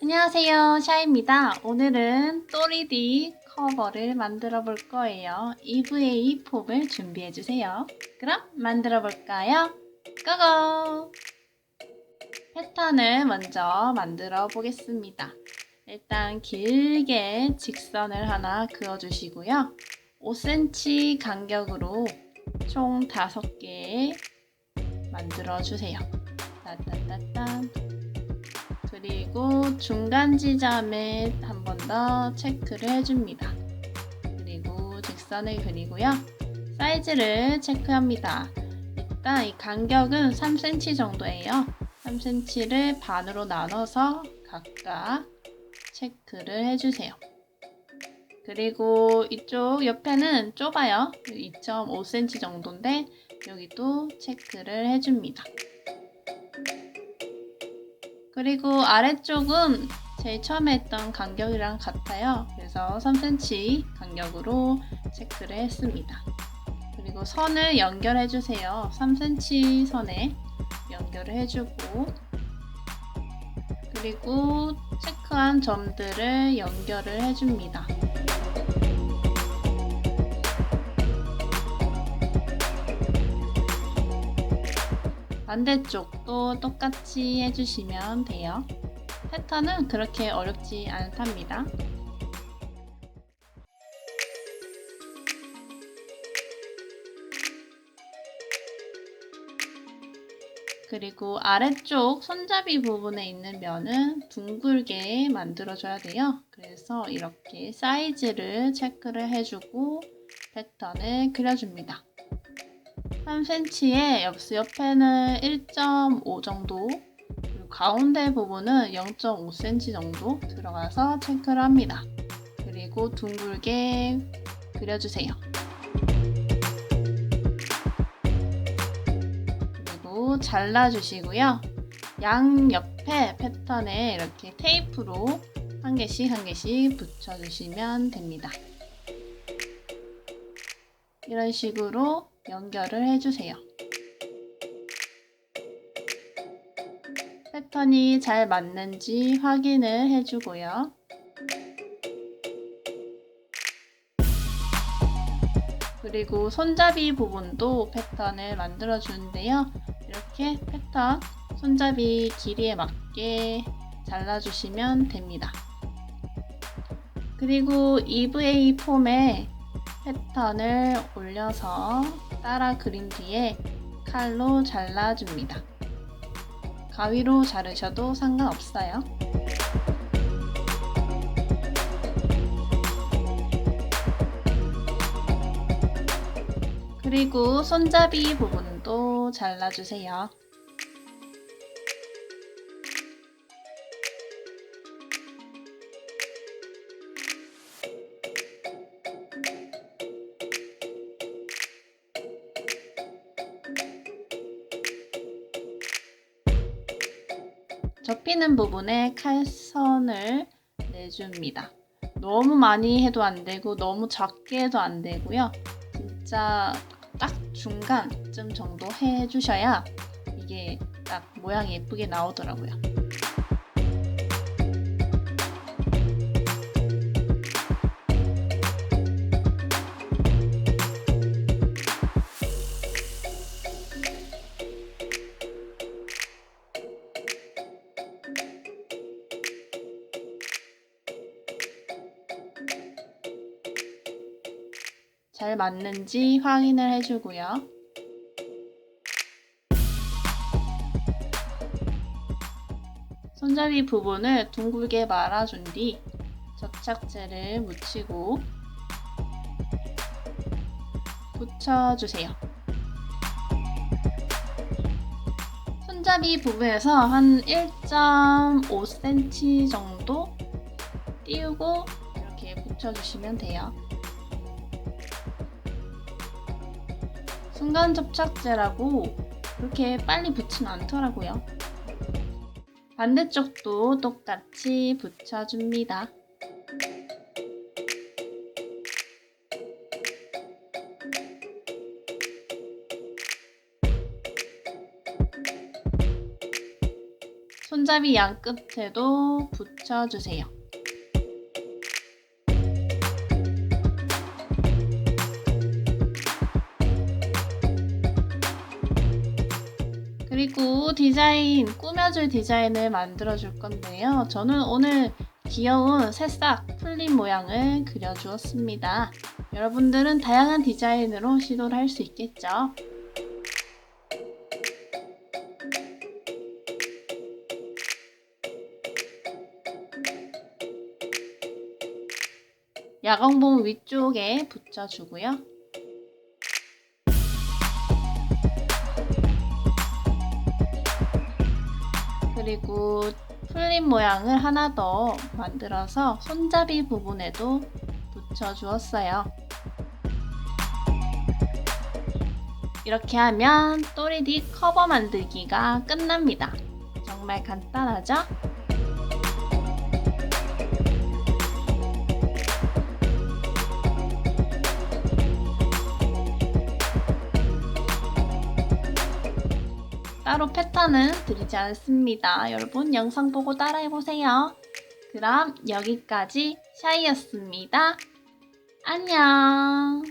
안녕하세요, 샤입니다. 오늘은 또리디 커버를 만들어 볼 거예요. EVA 폼을 준비해 주세요. 그럼 만들어 볼까요? 고고! 패턴을 먼저 만들어 보겠습니다. 일단 길게 직선을 하나 그어 주시고요. 5cm 간격으로 총 5개 만들어 주세요. 따따따따. 그리고 중간 지점에 한 번 더 체크를 해줍니다. 그리고 직선을 그리고요. 사이즈를 체크합니다. 일단 이 간격은 3cm 정도예요. 3cm를 반으로 나눠서 각각 체크를 해주세요. 그리고 이쪽 옆에는 좁아요. 2.5cm 정도인데 여기도 체크를 해줍니다. 그리고 아래쪽은 제일 처음에 했던 간격이랑 같아요. 그래서 3cm 간격으로 체크를 했습니다. 그리고 선을 연결해 주세요. 3cm 선에 연결을 해주고, 그리고 체크한 점들을 연결을 해줍니다. 반대쪽도 똑같이 해주시면 돼요. 패턴은 그렇게 어렵지 않답니다. 그리고 아래쪽 손잡이 부분에 있는 면은 둥글게 만들어줘야 돼요. 그래서 이렇게 사이즈를 체크를 해주고 패턴을 그려줍니다. 3cm에 옆에는 1.5 정도, 그리고 가운데 부분은 0.5cm 정도 들어가서 체크를 합니다. 그리고 둥글게 그려주세요. 그리고 잘라주시고요. 양옆에 패턴에 이렇게 테이프로 한 개씩 붙여주시면 됩니다. 이런 식으로 연결을 해주세요. 패턴이 잘 맞는지 확인을 해주고요. 그리고 손잡이 부분도 패턴을 만들어 주는데요. 이렇게 패턴 손잡이 길이에 맞게 잘라주시면 됩니다. 그리고 EVA 폼에 패턴을 올려서 따라 그린 뒤에 칼로 잘라줍니다. 가위로 자르셔도 상관없어요. 그리고 손잡이 부분도 잘라주세요. 접히는 부분에 칼선을 내줍니다. 너무 많이 해도 안 되고 너무 작게 해도 안 되고요. 진짜 딱 중간쯤 정도 해주셔야 이게 딱 모양이 예쁘게 나오더라고요. 잘 맞는지 확인을 해주고요. 손잡이 부분을 둥글게 말아준 뒤 접착제를 묻히고 붙여주세요. 손잡이 부분에서 한 1.5cm 정도 띄우고 이렇게 붙여주시면 돼요. 순간 접착제라고 그렇게 빨리 붙지는 않더라고요. 반대쪽도 똑같이 붙여줍니다. 손잡이 양 끝에도 붙여주세요. 그리고 꾸며줄 디자인을 만들어 줄 건데요. 저는 오늘 귀여운 새싹 풀린 모양을 그려주었습니다. 여러분들은 다양한 디자인으로 시도를 할 수 있겠죠. 야광봉 위쪽에 붙여주고요. 그리고 풀린 모양을 하나 더 만들어서 손잡이 부분에도 붙여주었어요. 이렇게 하면 또리디 커버 만들기가 끝납니다. 정말 간단하죠? 따로 패턴은 드리지 않습니다. 여러분 영상 보고 따라해보세요. 그럼 여기까지 샤이였습니다. 안녕.